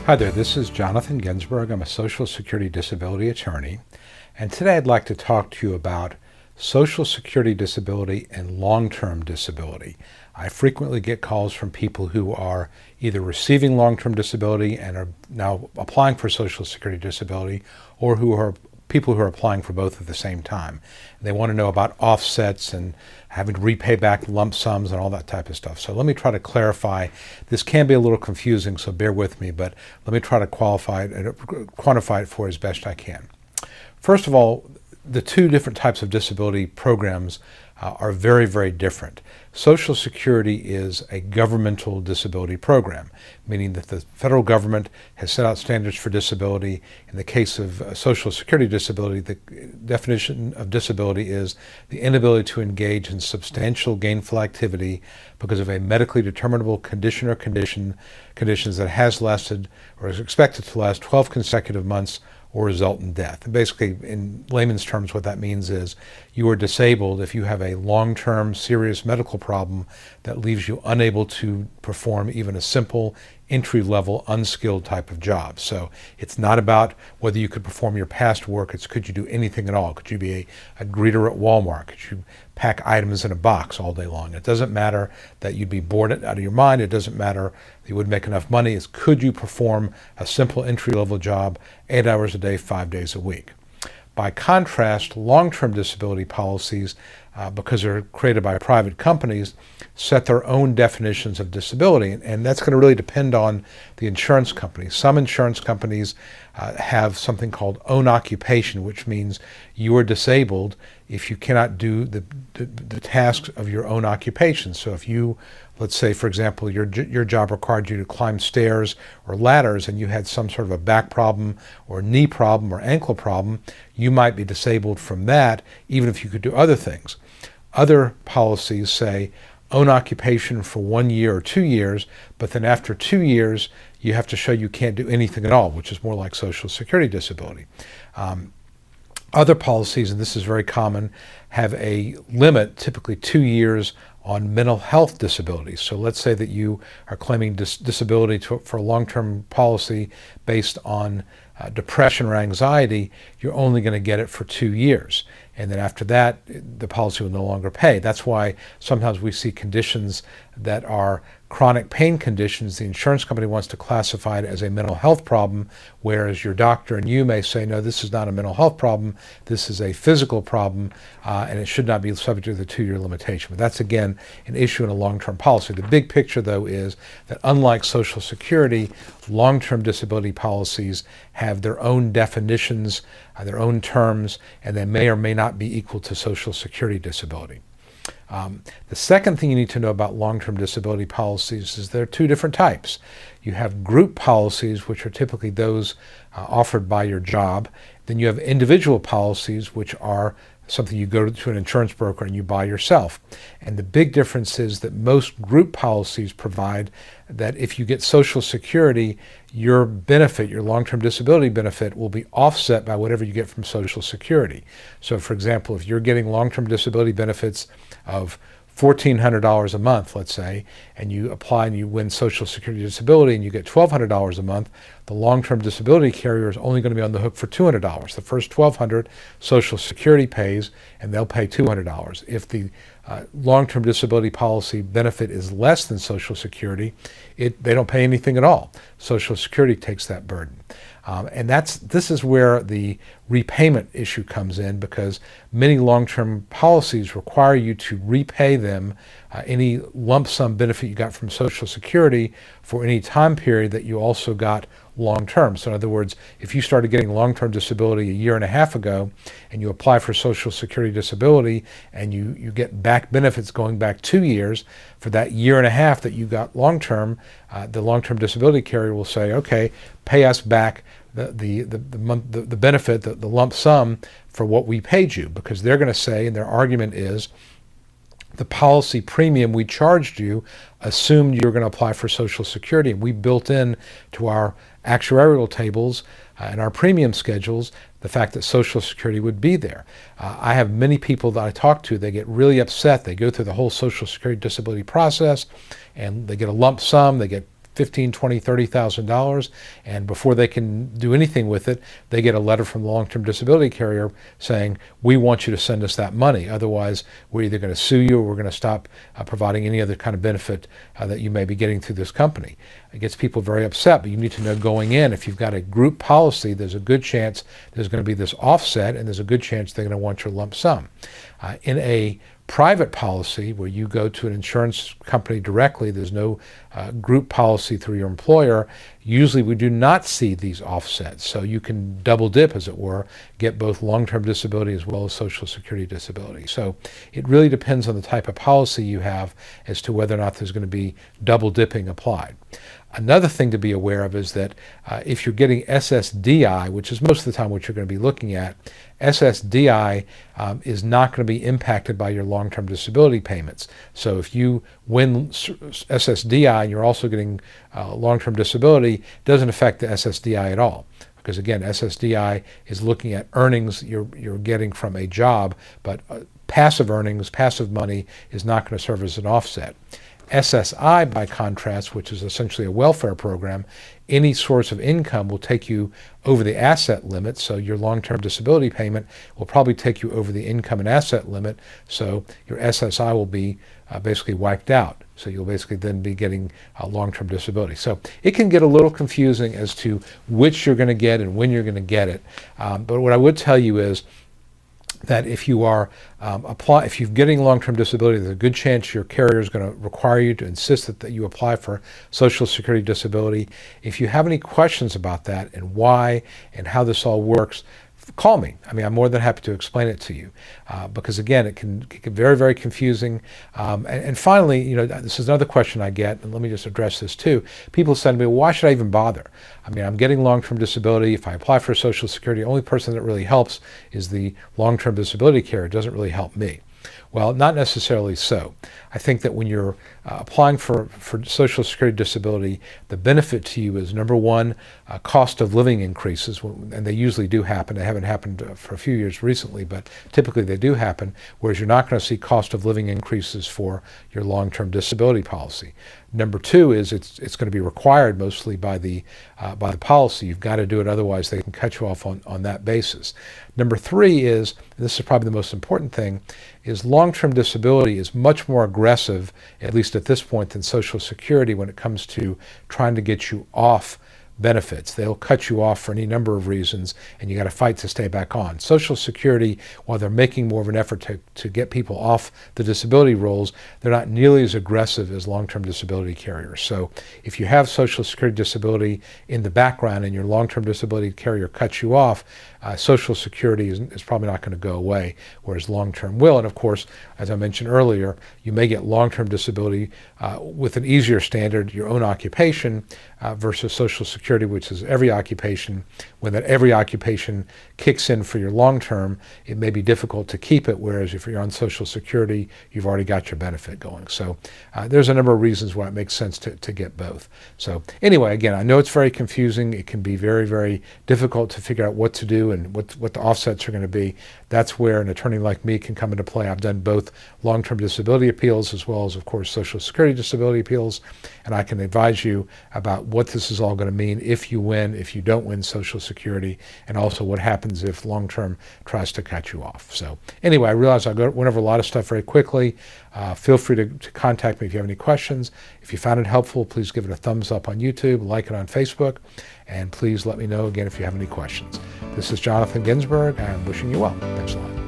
Hi there, this is Jonathan Ginsberg. I'm a Social Security disability attorney, and today I'd like to talk to you about Social Security disability and long-term disability. I frequently get calls from people who are either receiving long-term disability and are now applying for Social Security disability, or who are people who are applying for both at the same time. They want to know about offsets and having to repay back lump sums and all that type of stuff. So let me try to clarify. This can be a little confusing, so bear with me, but let me try to quantify it for as best I can. First of all, the two different types of disability programs are very, very different. Social Security is a governmental disability program, meaning that the federal government has set out standards for disability. In the case of Social Security disability, the definition of disability is the inability to engage in substantial gainful activity because of a medically determinable condition or conditions that has lasted or is expected to last 12 consecutive months or result in death. And basically, in layman's terms, what that means is you are disabled if you have a long-term serious medical problem that leaves you unable to perform even a simple entry-level unskilled type of job. So it's not about whether you could perform your past work, it's could you do anything at all? Could you be a greeter at Walmart? Could you pack items in a box all day long? It doesn't matter that you'd be bored out of your mind. It doesn't matter that you wouldn't make enough money. It's could you perform a simple entry-level job 8 hours a day, 5 days a week? By contrast, long-term disability policies, because they're created by private companies, set their own definitions of disability. And that's going to really depend on the insurance company. Some insurance companies have something called own occupation, which means you are disabled if you cannot do the tasks of your own occupation. So if you, let's say, for example, your job required you to climb stairs or ladders and you had some sort of a back problem or knee problem or ankle problem, you might be disabled from that, even if you could do other things. Other policies say own occupation for 1 year or 2 years, but then after 2 years, you have to show you can't do anything at all, which is more like Social Security disability. Other policies, and this is very common, have a limit, typically 2 years, on mental health disabilities. So let's say that you are claiming disability for a long-term policy based on depression or anxiety. You're only going to get it for 2 years. And then after that, the policy will no longer pay. That's why sometimes we see conditions that are chronic pain conditions. The insurance company wants to classify it as a mental health problem, whereas your doctor and you may say, no, this is not a mental health problem. This is a physical problem, and it should not be subject to the 2-year limitation. But that's, again, an issue in a long-term policy. The big picture, though, is that unlike Social Security, long-term disability policies have their own definitions, their own terms, and they may or may not be equal to Social Security disability. The second thing you need to know about long-term disability policies is there are two different types. You have group policies, which are typically those offered by your job. Then you have individual policies, which are something you go to an insurance broker and you buy yourself. And the big difference is that most group policies provide that if you get Social Security, your benefit, your long-term disability benefit, will be offset by whatever you get from Social Security. So for example, if you're getting long-term disability benefits of $1,400 a month, let's say, and you apply and you win Social Security disability and you get $1,200 a month, the long-term disability carrier is only going to be on the hook for $200. The first $1,200 Social Security pays, and they'll pay $200. If the long-term disability policy benefit is less than Social Security, they don't pay anything at all. Social Security takes that burden. And this is where the repayment issue comes in, because many long-term policies require you to repay them any lump sum benefit you got from Social Security for any time period that you also got long-term. So in other words, if you started getting long-term disability a year and a half ago and you apply for Social Security disability and you get back benefits going back 2 years, for that year and a half that you got long-term, the long-term disability carrier will say, okay, pay us back the benefit, the lump sum for what we paid you, because they're going to say, and their argument is, the policy premium we charged you assumed you were going to apply for Social Security, and we built in to our actuarial tables and our premium schedules the fact that Social Security would be there. I have many people that I talk to, they get really upset. They go through the whole Social Security disability process and they get a lump sum, they get $15,000, $20,000, $30,000, and before they can do anything with it, they get a letter from the long-term disability carrier saying, we want you to send us that money. Otherwise, we're either going to sue you or we're going to stop providing any other kind of benefit that you may be getting through this company. It gets people very upset, but you need to know going in, if you've got a group policy, there's a good chance there's going to be this offset, and there's a good chance they're going to want your lump sum. In a private policy where you go to an insurance company directly, there's no group policy through your employer, usually we do not see these offsets. So you can double dip, as it were, get both long-term disability as well as Social Security disability. So it really depends on the type of policy you have as to whether or not there's going to be double dipping applied. Another thing to be aware of is that if you're getting Ssdi, which is most of the time what you're going to be looking at, Ssdi is not going to be impacted by your long-term disability payments. So if you win Ssdi and you're also getting long-term disability, it doesn't affect the Ssdi at all. Because again, Ssdi is looking at earnings you're getting from a job, but passive earnings, passive money is not going to serve as an offset. SSI, by contrast, which is essentially a welfare program, any source of income will take you over the asset limit. So your long-term disability payment will probably take you over the income and asset limit. So your SSI will be basically wiped out. So you'll basically then be getting long-term disability. So it can get a little confusing as to which you're going to get and when you're going to get it. But what I would tell you is that if you are if you're getting long-term disability, there's a good chance your carrier is going to require you to insist that you apply for Social Security disability. If you have any questions about that and why and how this all works, call me. I mean, I'm more than happy to explain it to you because, again, it can get very, very confusing. And finally, this is another question I get, and let me just address this too. People say to me, well, why should I even bother? I mean, I'm getting long-term disability. If I apply for Social Security, the only person that really helps is the long-term disability carrier. It doesn't really help me. Well, not necessarily so. I think that when you're applying for Social Security disability, the benefit to you is, number one, cost of living increases, and they usually do happen. They haven't happened for a few years recently, but typically they do happen, whereas you're not going to see cost of living increases for your long-term disability policy. Number two is it's going to be required mostly by the policy. You've got to do it, otherwise they can cut you off on that basis. Number three is, and this is probably the most important thing, is long-term disability is much more aggressive, at least at this point, than Social Security when it comes to trying to get you off benefits. They'll cut you off for any number of reasons, and you got to fight to stay back on. Social Security, while they're making more of an effort to get people off the disability rolls, they're not nearly as aggressive as long-term disability carriers. So if you have Social Security disability in the background and your long-term disability carrier cuts you off, Social Security is probably not going to go away, whereas long-term will. And of course, as I mentioned earlier, you may get long-term disability with an easier standard, your own occupation, versus Social Security, which is every occupation. When that every occupation kicks in for your long-term, it may be difficult to keep it, whereas if you're on Social Security, you've already got your benefit going. So there's a number of reasons why it makes sense to get both. So anyway, again, I know it's very confusing. It can be very, very difficult to figure out what to do and what the offsets are going to be. That's where an attorney like me can come into play. I've done both long-term disability appeals as well as, of course, Social Security disability appeals, and I can advise you about what this is all going to mean if you win, if you don't win Social Security, and also what happens if long-term tries to cut you off. So anyway, I realize I went over a lot of stuff very quickly. Feel free to contact me if you have any questions. If you found it helpful, please give it a thumbs up on YouTube, like it on Facebook, and please let me know again if you have any questions. This is Jonathan Ginsberg. I'm wishing you well. Thanks a lot.